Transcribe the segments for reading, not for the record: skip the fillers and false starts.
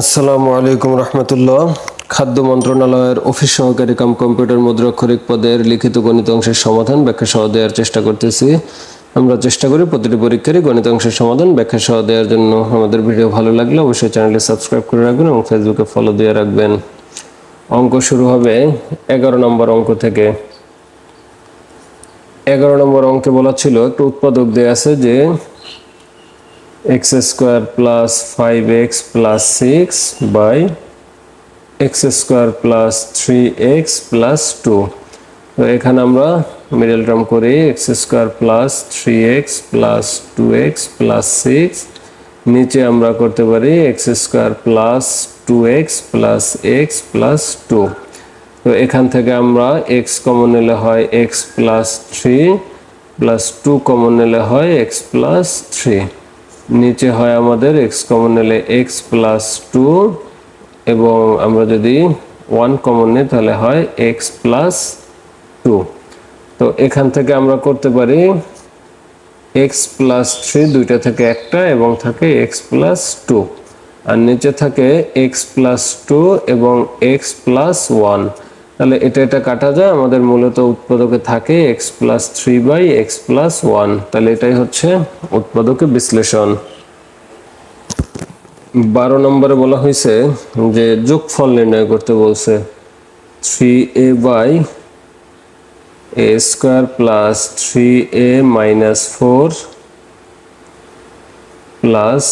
আসসালামু আলাইকুম রহমতুল্লাহ। খাদ্য মন্ত্রণালয়ের অফিস সহকারী কাম কম্পিউটার মুদ্রাক্ষরিক পদের লিখিত গণিত অংশের সমাধান ব্যাখ্যা সহ দেওয়ার চেষ্টা করতেছি। আমরা চেষ্টা করি প্রতিটি পরীক্ষারই গণিত অংশের সমাধান ব্যাখ্যা সহ দেওয়ার জন্য। আমাদের ভিডিও ভালো লাগলে অবশ্যই চ্যানেলটি সাবস্ক্রাইব করে রাখবেন এবং ফেসবুকে ফলো দিয়ে রাখবেন। অঙ্ক শুরু হবে 11 নম্বর অঙ্ক থেকে। 11 নম্বর অঙ্কে বলা ছিল একটা উৎপাদক দেয়া আছে যে x square plus 5x plus 6 by x square plus 3x plus 2। তো এখানে আমরা মিডল টার্ম করি x square plus 3x plus 2x plus 6, নিচে আমরা করতে পারি x square plus 2x plus x plus 2। তো এখান থেকে আমরা x কমন নিলে হয় x প্লাস 3 প্লাস 2 কমন নিলে হয় x প্লাস 3, নিচে হয় আমাদের x কমন নিলে x প্লাস 2 এবং আমরা যদি 1 কমন নিই তাহলে হয় x প্লাস 2। তো এখান থেকে আমরা করতে পারি x প্লাস 3 দুইটা থেকে একটা এবং থাকে x প্লাস 2, আর নিচে থাকে x প্লাস 2 এবং x প্লাস 1। তাহলে এটা কাটা যায়, আমাদের মূলত উৎপাদকে থাকে x plus 3 by x plus 1। তাহলে এটাই হচ্ছে উৎপাদকের বিশ্লেষণ। 12 নম্বরে বলা হয়েছে যে যোগফল নির্ণয় করতে বলছে 3a by a square plus 3a minus 4 plus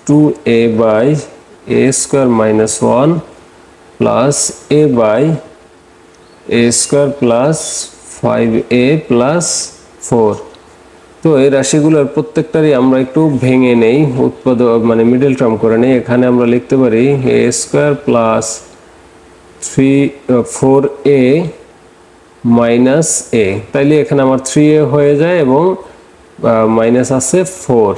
2a by a square minus 1 plus a by a square plus 5a plus 4। তো এই রাশিগুলোর প্রত্যেকটারই আমরা একটু ভেঙে নেই, উৎপাদক মানে মিডল টার্ম করে নেই। এখানে আমরা লিখতে পারি a square plus 4a minus a, তাইলে এখানে আমার 3a হয়ে যায় এবং মাইনাস আছে 4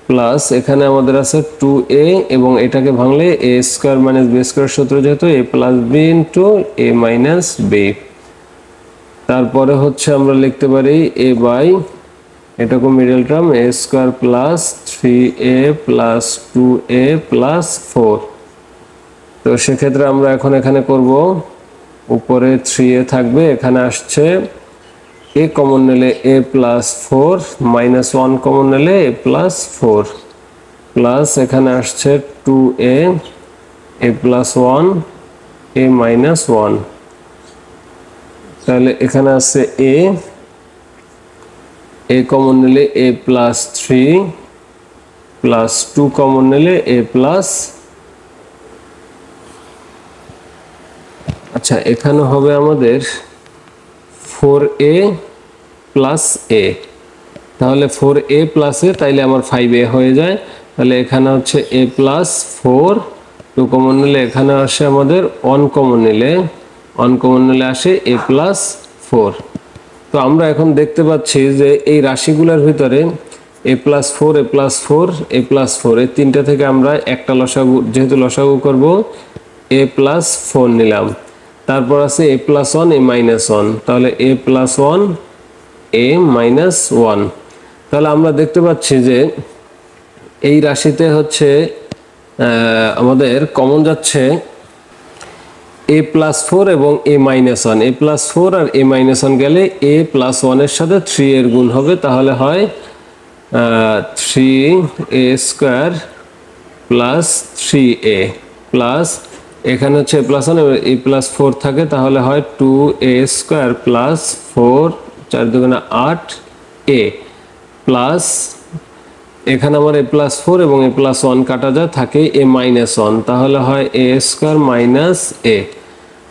প্লাস এখানে আমাদের আছে 2a এবং এটাকে ভাঙলে a square minus b square সূত্র যেহেতু a plus b into a minus b। তারপরে হচ্ছে আমরা লিখতে পারি a বাই এটাকে middle term a square plus 3a plus 2a plus 4। তো সেক্ষেত্রে আমরা এখন এখানে করব উপরে 3a থাকবে, এখানে আসছে a কমন নিলে a প্লাস 4 মাইনাস 1 কমন নিলে a প্লাস 4 প্লাস এখানে আসছে 2a a plus 1 a minus 1। তাহলে এখানে আছে a কমন নিলে a প্লাস 3 প্লাস 2 কমন নিলে a প্লাস, আচ্ছা এখানে হবে আমাদের 4a প্লাস a, তাহলে 4a প্লাস a তাইলে আমার 5a হয়ে যায়। তাহলে এখানে হচ্ছে a প্লাস 4, 2 কমন নিলে এখানে আসে আমাদের 1 কমন নিলে আসে a প্লাস 4। তো আমরা এখন দেখতে পাচ্ছি যে এই রাশিগুলোর ভিতরে a plus 4 a plus 4 a plus 4 এই তিনটা থেকে আমরা একটা লসাগু, যেহেতু লসাগু করব a প্লাস 4 নিলাম, তারপর আছে a প্লাস 1 a মাইনাস 1, তাহলে a প্লাস 1 a মাইনাস 1। তাহলে আমরা দেখতে পাচ্ছি যে এই রাশিতে হচ্ছে আমাদের কমন যাচ্ছে a প্লাস 4 এবং a মাইনাস 1, a প্লাস 4 আর a মাইনাস 1 গেলে a প্লাস 1 এর সাথে 3 এর গুণ হবে, তাহলে হয় 3a square plus 3a plus এখানে হচ্ছে a প্লাস 1 a প্লাস 4 থাকে, তাহলে হয় 2a স্কয়ার প্লাস 4 4 দুগুণে 8a প্লাস এখানে আমার a প্লাস 4 এবং a প্লাস 1 কাটা যায়, থাকে a মাইনাস 1, তাহলে হয় a স্কয়ার মাইনাস a।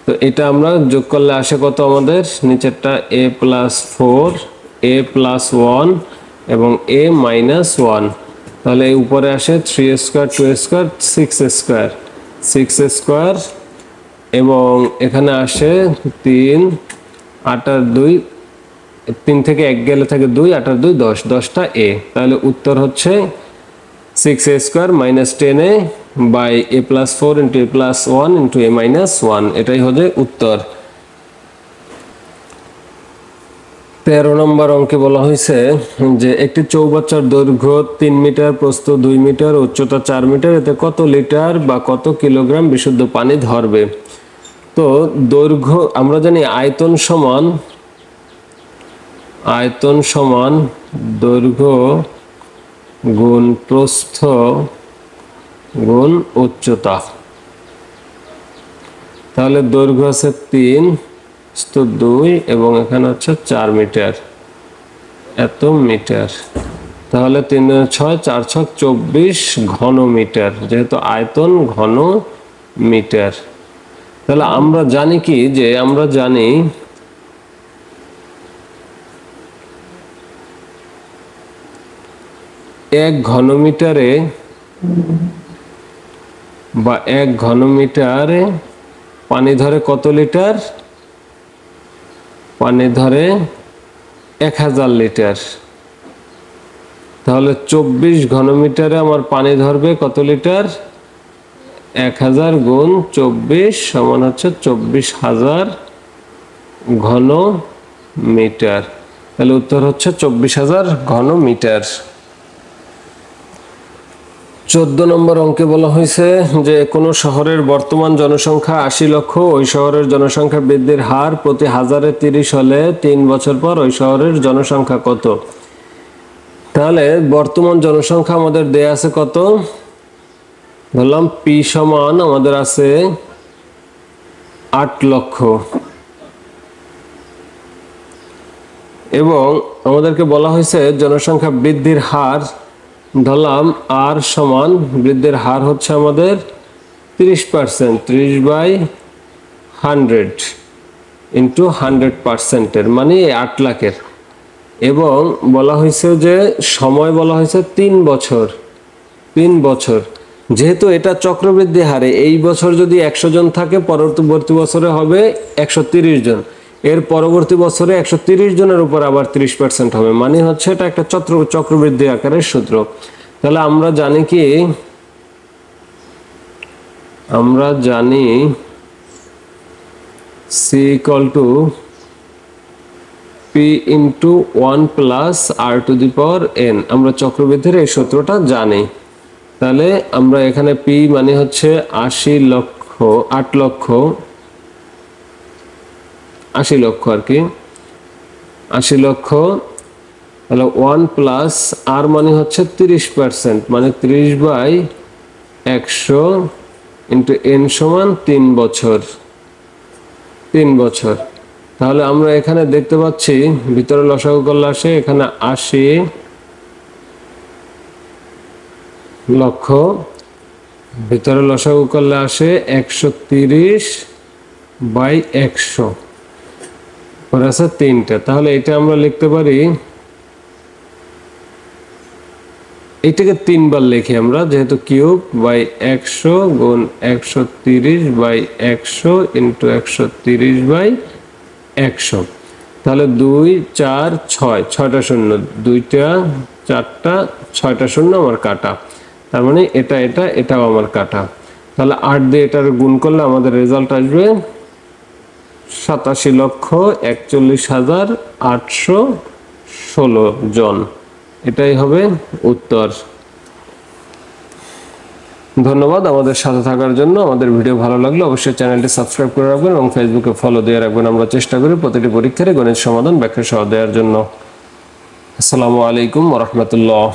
তো এটা আমরা যোগ করলে আসে কত আমাদের, নিচেরটা a প্লাস 4 a প্লাস 1 এবং a মাইনাস 1, তাহলে উপরে আসে 3 স্কয়ার 2 স্কয়ার 6 স্কয়ার এবং এখানে আসে 3 8 আর 2, 3 থেকে 1 গেলে থাকে 2 8 আর 2 10, 10টা a। তাহলে উত্তর হচ্ছে 6a square minus 10a by a plus 4 into a plus 1 into a minus 1, এটাই হবে উত্তর। 13 নম্বর অঙ্কে বলা হয়েছে যে একটি চৌবাচ্চার দৈর্ঘ্য 3 মিটার, প্রস্থ 2 মিটার, উচ্চতা 4 মিটার, এতে কত লিটার বা কত কিলোগ্রাম বিশুদ্ধ পানি ধরবে। তো দৈর্ঘ্য আমরা জানি আয়তন সমান দৈর্ঘ্য গুণ প্রস্থ গুণ উচ্চতা। তাহলে দৈর্ঘ্য আছে 3, প্রস্থ 2 এবং এখানে হচ্ছে 4 মিটার, এত মিটার। তাহলে 3 6 4 6 24 ঘন মিটার, যেহেতু আয়তন ঘন মিটার। তাহলে আমরা জানি কি, যে আমরা জানি 1 ঘনমিটারে বা 1 ঘনমিটারে পানি ধরে কত লিটার? পানি ধরে 1000 লিটার। তাহলে 24 ঘনমিটারে আমার পানি ধরবে কত লিটার? 1000 গুণ 24 সমান হচ্ছে 24,000 ঘন মিটার। তাহলে উত্তর হচ্ছে 24,000 ঘন মিটার। 14 নম্বর অঙ্কে বলা হয়েছে যে কোন শহরের বর্তমান জনসংখ্যা 80 লক্ষ, ওই শহরের জনসংখ্যা বৃদ্ধির হার প্রতি হাজারে 30 হলে 3 বছর পর ওই শহরের জনসংখ্যা কত? তাহলে বর্তমান জনসংখ্যা আমাদের দেয়া আছে কত? ধরলাম পি সমান আমাদের আছে 8 লক্ষ, এবং আমাদেরকে বলা হয়েছে জনসংখ্যা বৃদ্ধির হার, ধরলাম আর সমান বৃদ্ধির হার হচ্ছে আমাদের 30%, 30/100 ইন্টু 100%, মানে 8 লাখের। এবং বলা হয়েছে যে সময় বলা হয়েছে 3 বছর। 3 বছর, যেহেতু এটা চক্রবৃদ্ধি হারে, এই বছর যদি 100 জন থাকে, পরবর্তী বছরে হবে 130 জন, এর পরবর্তী বছরে 130 জনের উপর আবার 30% হবে, মানে হচ্ছে এটা একটা চক্রবৃদ্ধি আকারের সূত্র। তাহলে আমরা জানি কি, আমরা জানি c = p × 1 + r⁴n। আমরা চক্রবৃদ্ধির এই সূত্রটা জানি। তাহলে আমরা এখানে p মানে হচ্ছে 80 লক্ষ, 8 লক্ষ, 80 লক্ষ আর কি, 80 লক্ষ। তাহলে 1 + r মানে হচ্ছে 30%, মানে 30/100 ইন্টু n সমান 3 বছর। 3 বছর। তাহলে আমরা এখানে দেখতে পাচ্ছি ভিতরে লসাগু করলে আসে এখানে 80 লক্ষ, ভিতরে লসাগু করলে আসে 130/100, পরে আছে 3টা। তাহলে এটা আমরা লিখতে পারি, এইটাকে 3 বার লিখি আমরা, যেহেতু কিউব বাই 100 গুণ 130/100 ইন্টু 130/100। তাহলে 2 4 6, 6টা শূন্য, 2টা 4টা 6টা শূন্য আমার কাটা, তার মানে এটাও আমার কাটা। তাহলে 8 দিয়ে এটার গুণ করলে আমাদের রেজাল্ট আসবে 87,41,816 জন। এটাই হবে উত্তর। ধন্যবাদ আমাদের সাথে থাকার জন্য। আমাদের ভিডিও ভালো লাগলে অবশ্যই চ্যানেলটি সাবস্ক্রাইব করে রাখবেন এবং ফেসবুকে ফলো দিয়ে রাখবেন। আমরা চেষ্টা করি প্রতিটি পরীক্ষার গণিত সমাধান ব্যাখ্যা সহ দেওয়ার জন্য। আসসালামু আলাইকুম ওয়া রাহমাতুল্লাহ।